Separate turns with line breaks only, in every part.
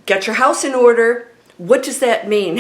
Get your house in order. What does that mean?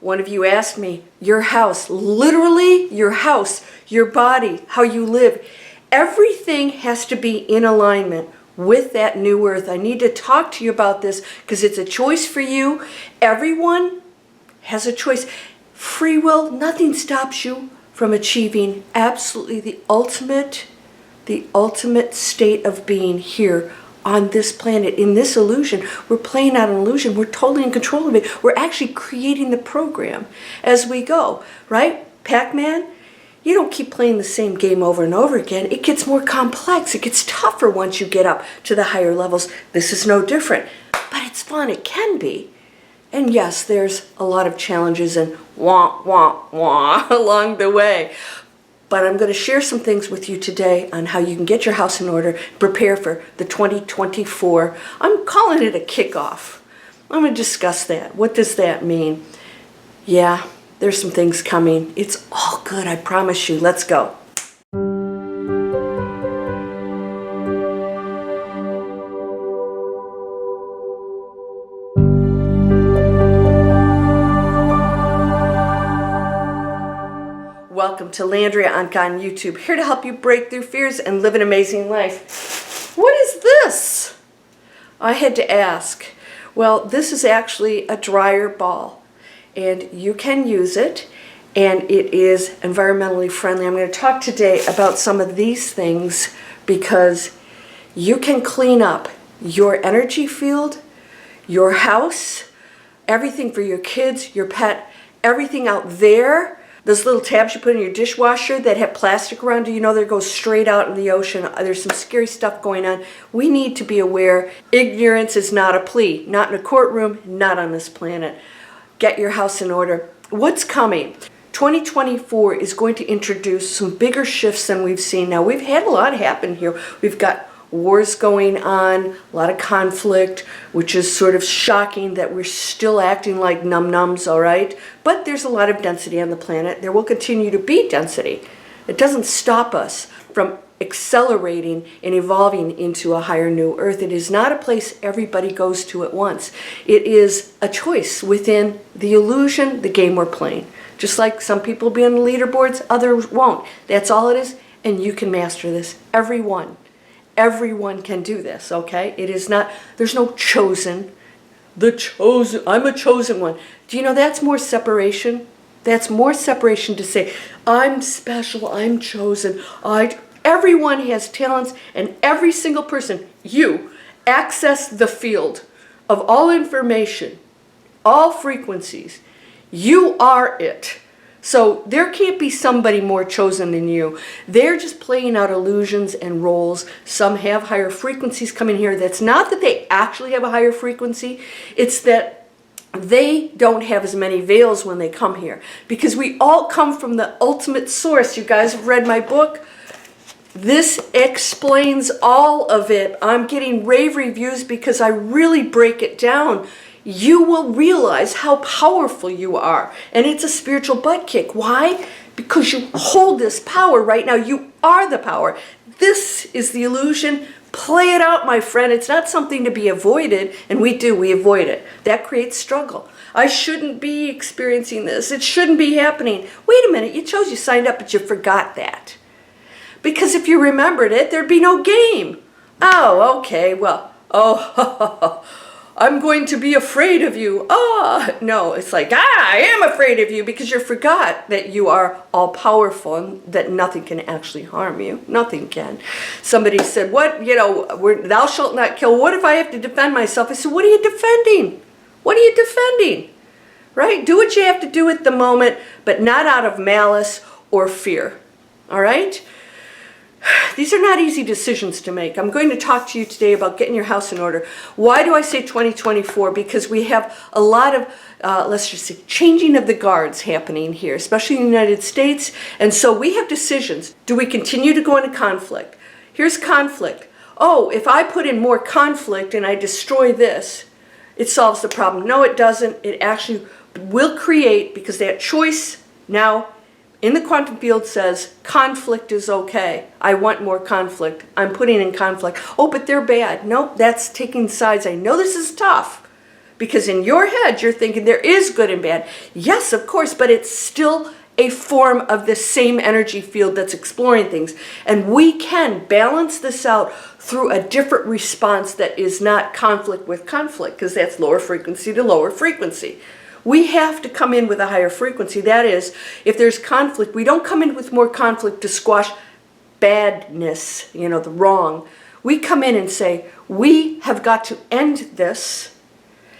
One of you asked me, your house, literally your house, your body, how you live. Everything has to be in alignment with that new earth. I need to talk to you about this because it's a choice for you. Everyone has a choice. Free will, nothing stops you from achieving absolutely the ultimate state of being here on this planet, in this illusion. We're playing out an illusion. We're totally in control of it. We're actually creating the program as we go, right? Pac-Man, you don't keep playing the same game over and over again. It gets more complex. It gets tougher once you get up to the higher levels. This is no different, but it's fun. It can be. And yes, there's a lot of challenges and wah, wah, wah along the way. But I'm going to share some things with you today on how you can get your house in order, prepare for the 2024. I'm calling it a kickoff. I'm going to discuss that. What does that mean? Yeah, there's some things coming. It's all good, I promise you. Let's go. Welcome to Landria, Onkka on YouTube, here to help you break through fears and live an amazing life. What is this? I had to ask. Well, this is actually a dryer ball, and you can use it, and it is environmentally friendly. I'm going to talk today about some of these things because you can clean up your energy field, your house, everything for your kids, your pet, everything out there. Those little tabs you put in your dishwasher that have plastic around, you know, they go straight out in the ocean. There's some scary stuff going on. We need to be aware. Ignorance is not a plea. Not in a courtroom, not on this planet. Get your house in order. What's coming? 2024 is going to introduce some bigger shifts than we've seen. Now, we've had a lot happen here. We've got wars going on, a lot of conflict, which is sort of shocking that we're still acting like num-nums, all right? But there's a lot of density on the planet. There will continue to be density. It doesn't stop us from accelerating and evolving into a higher new earth. It is not a place everybody goes to at once. It is a choice within the illusion, the game we're playing. Just like some people will be on the leaderboards, others won't. That's all it is, and you can master this. Everyone can do this, okay? It is not, there's no chosen. I'm a chosen one. Do you know that's more separation? That's more separation to say, I'm special, I'm chosen. Everyone has talents, and every single person, you, access the field of all information, all frequencies. You are it. So there can't be somebody more chosen than you. They're just playing out illusions and roles. Some have higher frequencies coming here. That's not that they actually have a higher frequency. It's that they don't have as many veils when they come here. Because we all come from the ultimate source. You guys have read my book. This explains all of it. I'm getting rave reviews because I really break it down. You will realize how powerful you are. And it's a spiritual butt kick. Why? Because you hold this power right now. You are the power. This is the illusion. Play it out, my friend. It's not something to be avoided, and we avoid it. That creates struggle. I shouldn't be experiencing this. It shouldn't be happening. Wait a minute, you signed up, but you forgot that. Because if you remembered it, there'd be no game. Oh, okay, well, I'm going to be afraid of you. No, it's like, I am afraid of you because you forgot that you are all powerful and that nothing can actually harm you. Nothing can. Somebody said, thou shalt not kill. What if I have to defend myself? I said, what are you defending? What are you defending? Right? Do what you have to do at the moment, but not out of malice or fear. All right? These are not easy decisions to make. I'm going to talk to you today about getting your house in order. Why do I say 2024? Because we have a lot of, let's just say, changing of the guards happening here, especially in the United States. And so we have decisions. Do we continue to go into conflict? Here's conflict. Oh, if I put in more conflict and I destroy this, it solves the problem. No, it doesn't. It actually will create, because that choice now in the quantum field says conflict is okay. I want more conflict. I'm putting in conflict. Oh, but they're bad. Nope, that's taking sides. I know this is tough, Because in your head, you're thinking there is good and bad. Yes, of course, but it's still a form of the same energy field that's exploring things. And we can balance this out through a different response that is not conflict with conflict, because that's lower frequency to lower frequency. We have to come in with a higher frequency. That is, if there's conflict, we don't come in with more conflict to squash badness, the wrong. We come in and say, we have got to end this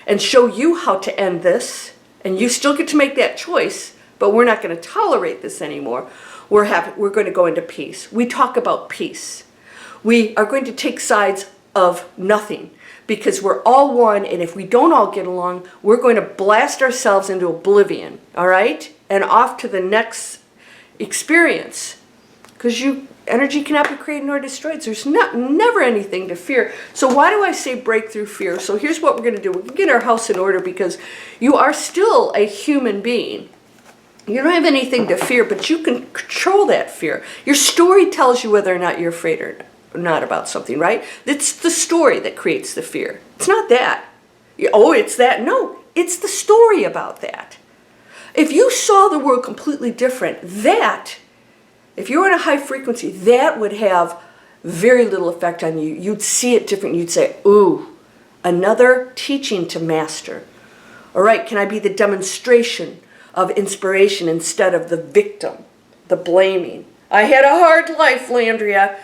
and show you how to end this. And you still get to make that choice, but we're not going to tolerate this anymore. We're going to go into peace. We talk about peace. We are going to take sides of nothing, because we're all one, and if we don't all get along, we're going to blast ourselves into oblivion, all right? And off to the next experience, because energy cannot be created nor destroyed. So there's never anything to fear. So why do I say break through fear? So here's what we're going to do. We're going to get our house in order, because you are still a human being. You don't have anything to fear, but you can control that fear. Your story tells you whether or not you're afraid or not about something, right? It's the story that creates the fear. It's not that. Oh, it's that. No, it's the story about that. If you saw the world completely different, if you were in a high frequency, that would have very little effect on you. You'd see it different. You'd say, ooh, another teaching to master. All right, can I be the demonstration of inspiration instead of the victim, the blaming? I had a hard life, Landria.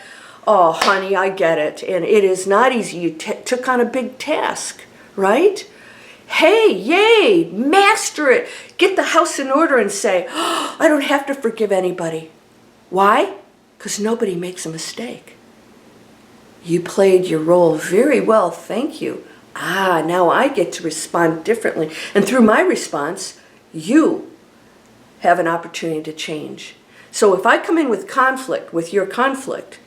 Oh, honey, I get it. And it is not easy. You took on a big task, right? Hey, yay, master it. Get the house in order and say, oh, I don't have to forgive anybody. Why? Because nobody makes a mistake. You played your role very well, thank you. Ah, now I get to respond differently. And through my response, you have an opportunity to change. So if I come in with conflict, with your conflict,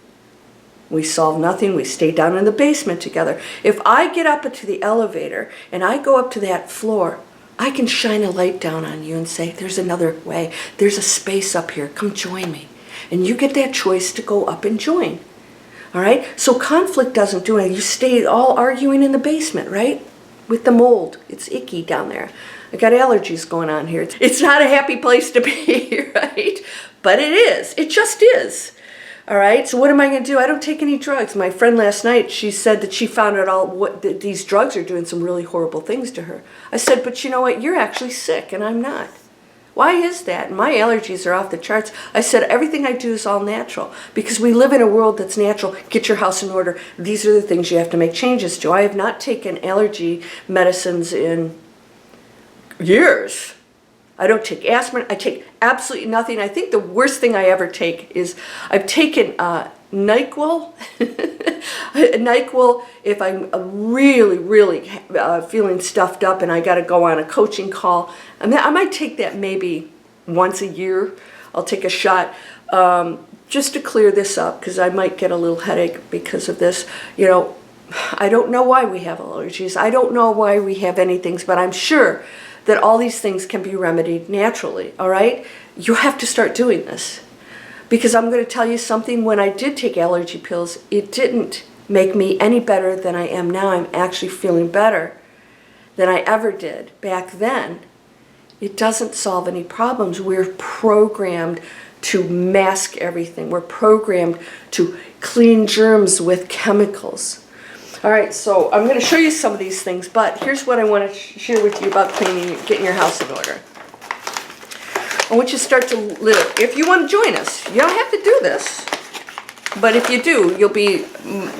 we solve nothing, we stay down in the basement together. If I get up into the elevator and I go up to that floor, I can shine a light down on you and say, there's another way. There's a space up here. Come join me. And you get that choice to go up and join. All right? So conflict doesn't do anything. You stay all arguing in the basement, right? With the mold. It's icky down there. I got allergies going on here. It's not a happy place to be, right? But it is. It just is. All right, so what am I going to do? I don't take any drugs. My friend last night, she said that she found out that these drugs are doing some really horrible things to her. I said, but you know what? You're actually sick, and I'm not. Why is that? My allergies are off the charts. I said, everything I do is all natural, because we live in a world that's natural. Get your house in order. These are the things you have to make changes to. I have not taken allergy medicines in years. I don't take aspirin. I take absolutely nothing. I think the worst thing I ever take is I've taken NyQuil. NyQuil if I'm really feeling stuffed up and I got to go on a coaching call. I might take that maybe once a year. I'll take a shot just to clear this up, because I might get a little headache because of this. I don't know why we have allergies. I don't know why we have anything, but I'm sure that all these things can be remedied naturally, all right? You have to start doing this. Because I'm going to tell you something, when I did take allergy pills, it didn't make me any better than I am now. I'm actually feeling better than I ever did back then. It doesn't solve any problems. We're programmed to mask everything. We're programmed to clean germs with chemicals. All right, so I'm going to show you some of these things, but here's what I want to share with you about getting your house in order. I want you to start to live. If you want to join us, you don't have to do this, but if you do, you'll be,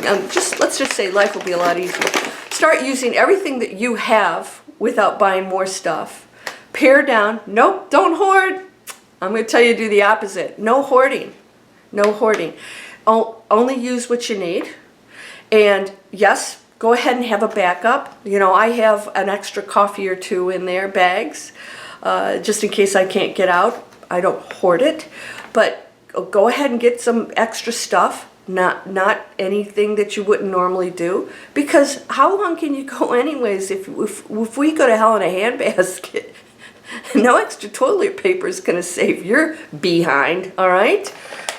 let's just say life will be a lot easier. Start using everything that you have without buying more stuff. Pare down. Nope, don't hoard. I'm going to tell you to do the opposite. No hoarding. No hoarding. Only use what you need. And yes, go ahead and have a backup. I have an extra coffee or two in there, bags, just in case I can't get out. I don't hoard it, but go ahead and get some extra stuff, not anything that you wouldn't normally do, because how long can you go anyways if we go to hell in a handbasket? No extra toilet paper is going to save your behind, all right?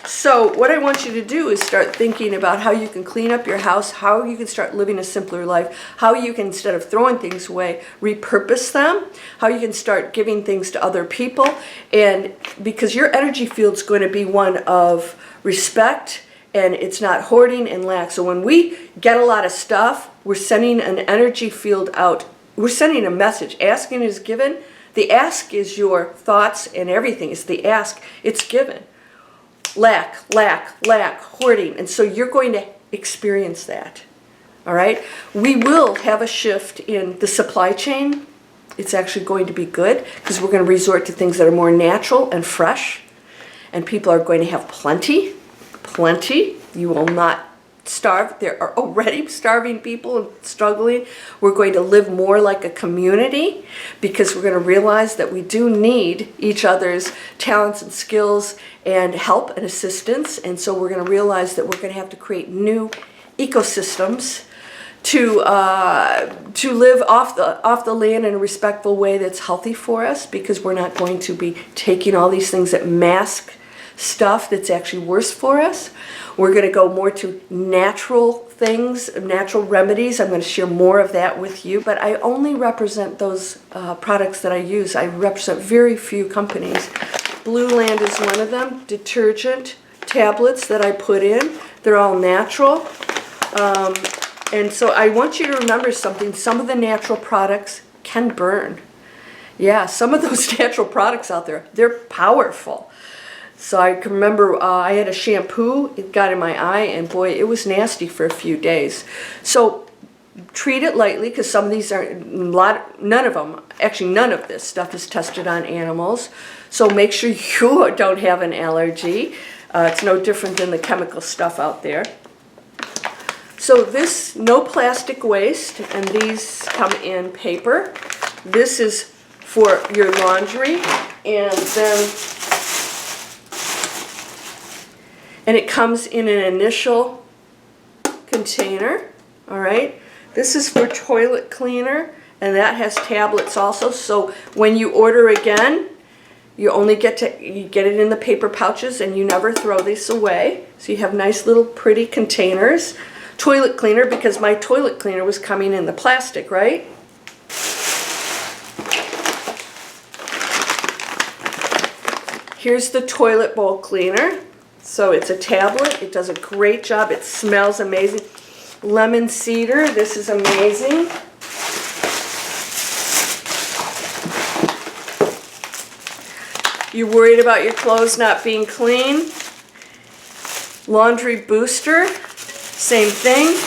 So what I want you to do is start thinking about how you can clean up your house, how you can start living a simpler life, how you can, instead of throwing things away, repurpose them, how you can start giving things to other people. And because your energy field is going to be one of respect, and it's not hoarding and lack. So when we get a lot of stuff, we're sending an energy field out. We're sending a message. Asking is given. The ask is your thoughts and everything. It's the ask. It's given. Lack, lack, lack, hoarding. And so you're going to experience that. All right? We will have a shift in the supply chain. It's actually going to be good because we're going to resort to things that are more natural and fresh. And people are going to have plenty. Plenty. You will not starve. There are already starving people and struggling. We're going to live more like a community because we're going to realize that we do need each other's talents and skills and help and assistance. And so we're going to realize that we're going to have to create new ecosystems to live off the land in a respectful way that's healthy for us, because we're not going to be taking all these things that mask stuff that's actually worse for us. We're going to go more to natural things, natural remedies. I'm going to share more of that with you, but I only represent those products that I use. I represent very few companies. Blue Land is one of them. Detergent tablets that I put in. They're all natural. And so I want you to remember something. Some of the natural products can burn. Yeah, some of those natural products out there, they're powerful. So I can remember I had a shampoo, it got in my eye, and boy, it was nasty for a few days. So treat it lightly, because some of these are, none of them, actually none of this stuff is tested on animals. So make sure you don't have an allergy. It's no different than the chemical stuff out there. So this, no plastic waste, and these come in paper. This is for your laundry, and then it comes in an initial container, all right? This is for toilet cleaner, and that has tablets also. So when you order again, you only get it in the paper pouches, and you never throw these away. So you have nice little pretty containers. Toilet cleaner, because my toilet cleaner was coming in the plastic, right? Here's the toilet bowl cleaner. So it's a tablet. It does a great job. It smells amazing. Lemon cedar. This is amazing. You're worried about your clothes not being clean? Laundry booster. Same thing.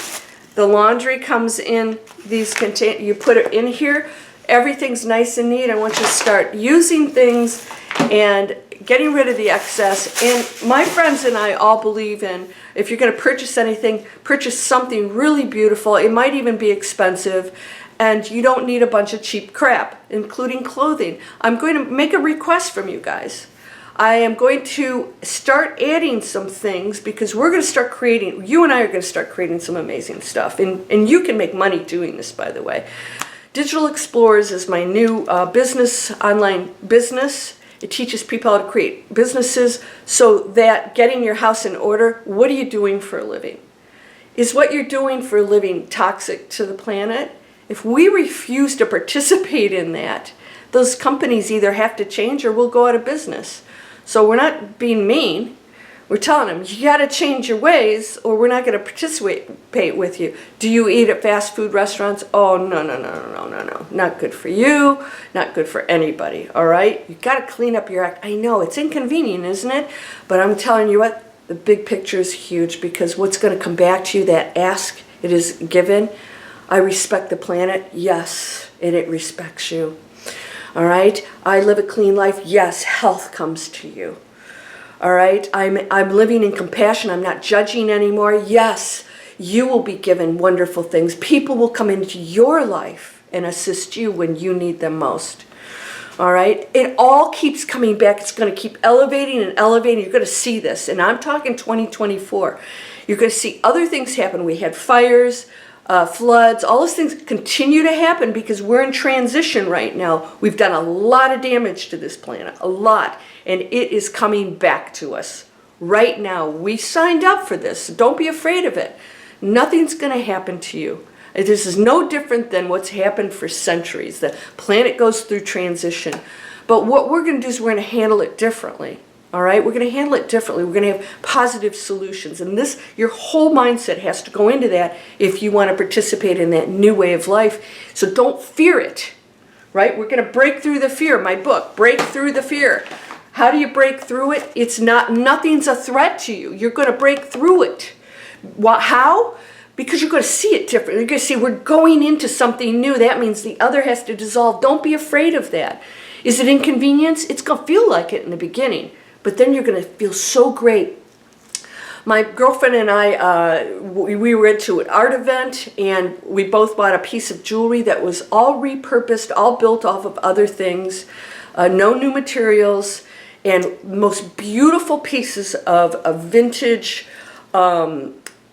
The laundry comes in these containers. You put it in here. Everything's nice and neat. I want you to start using things and getting rid of the excess. And my friends and I all believe in, if you're going to purchase anything, purchase something really beautiful. It might even be expensive, and you don't need a bunch of cheap crap, including clothing. I'm going to make a request from you guys. I am going to start adding some things, because we're going to start creating, you and I are going to start creating some amazing stuff. And you can make money doing this, by the way. Digital Explorers is my new online business. It teaches people how to create businesses so that getting your house in order, what are you doing for a living? Is what you're doing for a living toxic to the planet? If we refuse to participate in that, those companies either have to change or will go out of business. So we're not being mean. We're telling them, you got to change your ways or we're not going to participate with you. Do you eat at fast food restaurants? Oh, no. Not good for you. Not good for anybody, all right? You got to clean up your act. I know, it's inconvenient, isn't it? But I'm telling you what, the big picture is huge, because what's going to come back to you, that ask, it is given. I respect the planet, yes, and it respects you. All right? I live a clean life, yes, health comes to you. All right, I'm living in compassion. I'm not judging anymore. Yes, you will be given wonderful things. People will come into your life and assist you when you need them most. All right, it all keeps coming back. It's going to keep elevating and elevating. You're going to see this, and I'm talking 2024. You're going to see other things happen. We had fires, floods, all those things continue to happen because we're in transition right now. We've done a lot of damage to this planet, a lot, and it is coming back to us right now. We signed up for this. So don't be afraid of it. Nothing's going to happen to you. This is no different than what's happened for centuries. The planet goes through transition. But what we're going to do is we're going to handle it differently. All right? We're going to handle it differently. We're going to have positive solutions. And this, your whole mindset has to go into that if you want to participate in that new way of life. So don't fear it. Right? We're going to break through the fear. My book, Break Through the Fear. How do you break through it? It's not, nothing's a threat to you. You're going to break through it. How? Because you're going to see it differently. You're going to see we're going into something new. That means the other has to dissolve. Don't be afraid of that. Is it inconvenience? It's going to feel like it in the beginning. But then you're going to feel so great. My girlfriend and I, we went to an art event, and we both bought a piece of jewelry that was all repurposed, all built off of other things, no new materials, and most beautiful pieces of vintage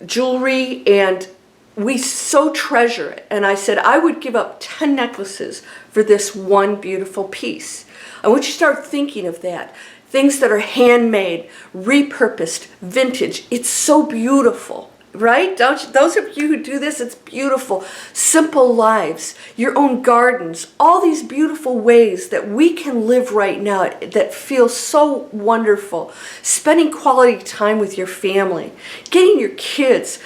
jewelry, and we so treasure it. And I said, I would give up 10 necklaces for this one beautiful piece. I want you to start thinking of that. Things that are handmade, repurposed, vintage. It's so beautiful, right? Don't you? Those of you who do this, it's beautiful. Simple lives, your own gardens, all these beautiful ways that we can live right now that feel so wonderful. Spending quality time with your family, getting your kids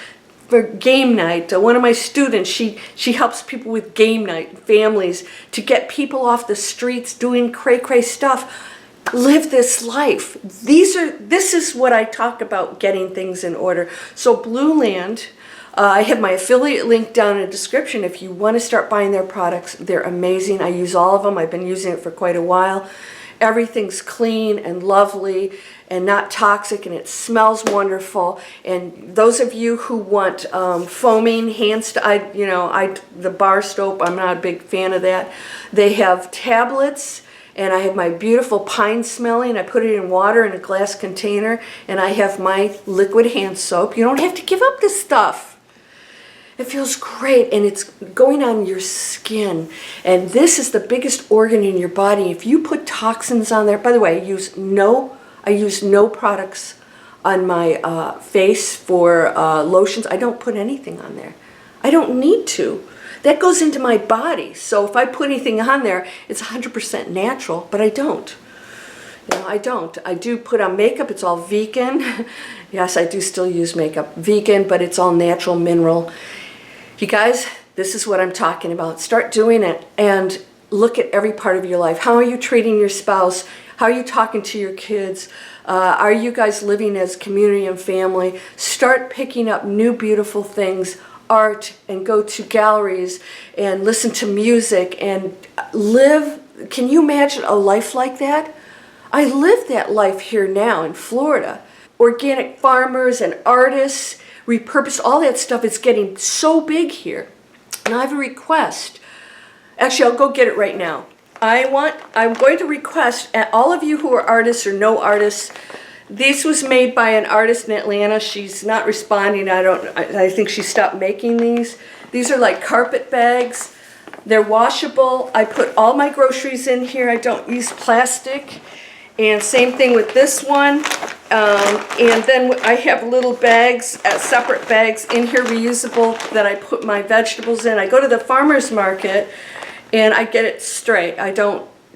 for game night. One of my students, she helps people with game night, families, to get people off the streets doing cray-cray stuff. Live this life. This is what I talk about, getting things in order. So Blue Land, I have my affiliate link down in the description if you want to start buying their products. They're amazing. I use all of them. I've been using it for quite a while. Everything's clean and lovely and not toxic, and it smells wonderful. And those of you who want foaming the bar soap, I'm not a big fan of that. They have tablets. And I have my beautiful pine smelling. I put it in water in a glass container. And I have my liquid hand soap. You don't have to give up this stuff. It feels great, and it's going on your skin. And this is the biggest organ in your body. If you put toxins on there, by the way, I use no products on my face for lotions. I don't put anything on there. I don't need to. That goes into my body. So if I put anything on there, it's 100% natural, but I don't. I don't. I do put on makeup. It's all vegan. Yes, I do still use makeup. Vegan, but it's all natural, mineral. You guys, this is what I'm talking about. Start doing it and look at every part of your life. How are you treating your spouse? How are you talking to your kids? Are you guys living as community and family? Start picking up new beautiful things, art, and go to galleries and listen to music and live. Can you imagine a life like that? I live that life here now in Florida. Organic farmers and artists, repurpose, all that stuff is getting so big here. And I have a request. Actually, I'll go get it right now. I'm going to request all of you who are artists or no artists. This was made by an artist in Atlanta. She's not responding. I think she stopped making these. These are like carpet bags. They're washable. I put all my groceries in here. I don't use plastic. And same thing with this one. And then I have little bags, separate bags in here, reusable, that I put my vegetables in. I go to the farmer's market and I get it straight.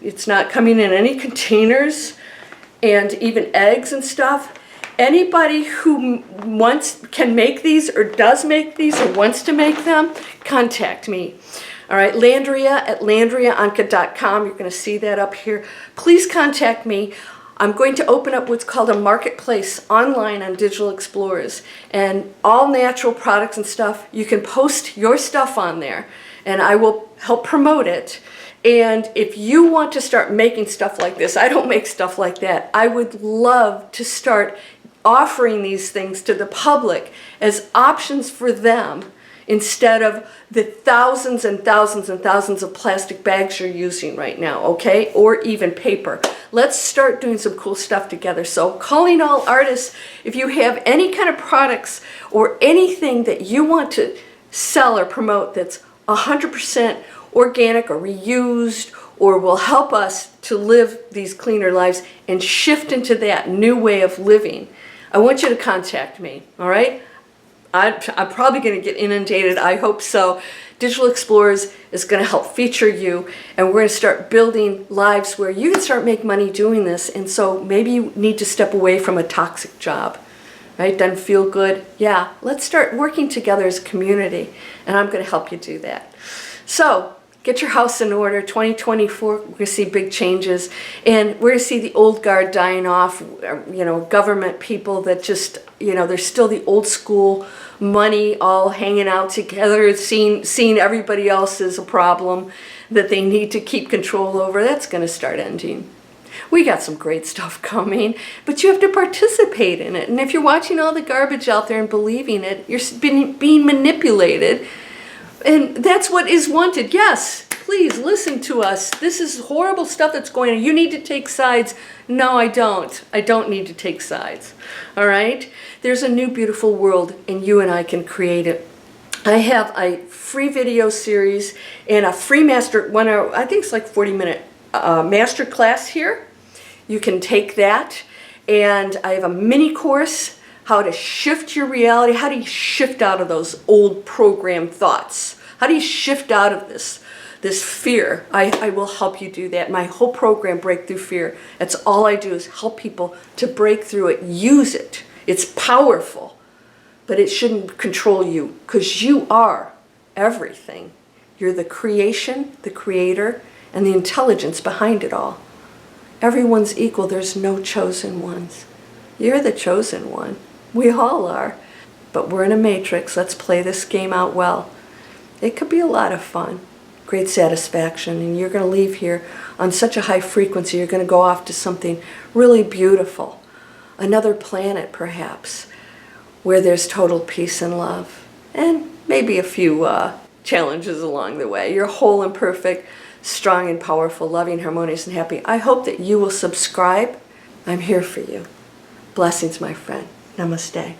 It's not coming in any containers. And even eggs and stuff. Anybody who can make these or does make these or wants to make them, contact me. All right, Landria at landriaonkka.com. You're going to see that up here. Please contact me. I'm going to open up what's called a marketplace online on Digital Explorers. And all natural products and stuff, you can post your stuff on there. And I will help promote it. And if you want to start making stuff like this, I don't make stuff like that. I would love to start offering these things to the public as options for them instead of the thousands and thousands and thousands of plastic bags you're using right now, okay? Or even paper. Let's start doing some cool stuff together. So calling all artists, if you have any kind of products or anything that you want to sell or promote that's 100% organic or reused or will help us to live these cleaner lives and shift into that new way of living, I want you to contact me, all right? I'm probably going to get inundated. I hope so. Digital Explorers is going to help feature you, and we're going to start building lives where you can start making money doing this. And so maybe you need to step away from a toxic job, right? Doesn't feel good. Yeah, let's start working together as a community, and I'm going to help you do that. So get your house in order. 2024, we're going to see big changes, and we're going to see the old guard dying off. Government people that just, there's still the old school money all hanging out together, seeing everybody else as a problem that they need to keep control over. That's going to start ending. We got some great stuff coming, but you have to participate in it. And if you're watching all the garbage out there and believing it, you're being manipulated. And that's what is wanted. Yes, please listen to us. This is horrible stuff that's going on. You need to take sides. No, I don't. I don't need to take sides. All right? There's a new beautiful world, and you and I can create it. I have a free video series and a free I think it's like 40-minute master class here. You can take that. And I have a mini course, how to shift your reality. How do you shift out of those old program thoughts? How do you shift out of this fear? I will help you do that. My whole program, Breakthrough Fear, that's all I do is help people to break through it, use it. It's powerful, but it shouldn't control you, because you are everything. You're the creation, the creator, and the intelligence behind it all. Everyone's equal. There's no chosen ones. You're the chosen one. We all are. But we're in a matrix. Let's play this game out well. It could be a lot of fun, great satisfaction, and you're going to leave here on such a high frequency. You're going to go off to something really beautiful, another planet perhaps, where there's total peace and love, and maybe a few challenges along the way. You're whole and perfect, strong and powerful, loving, harmonious, and happy. I hope that you will subscribe. I'm here for you. Blessings, my friend. Namaste.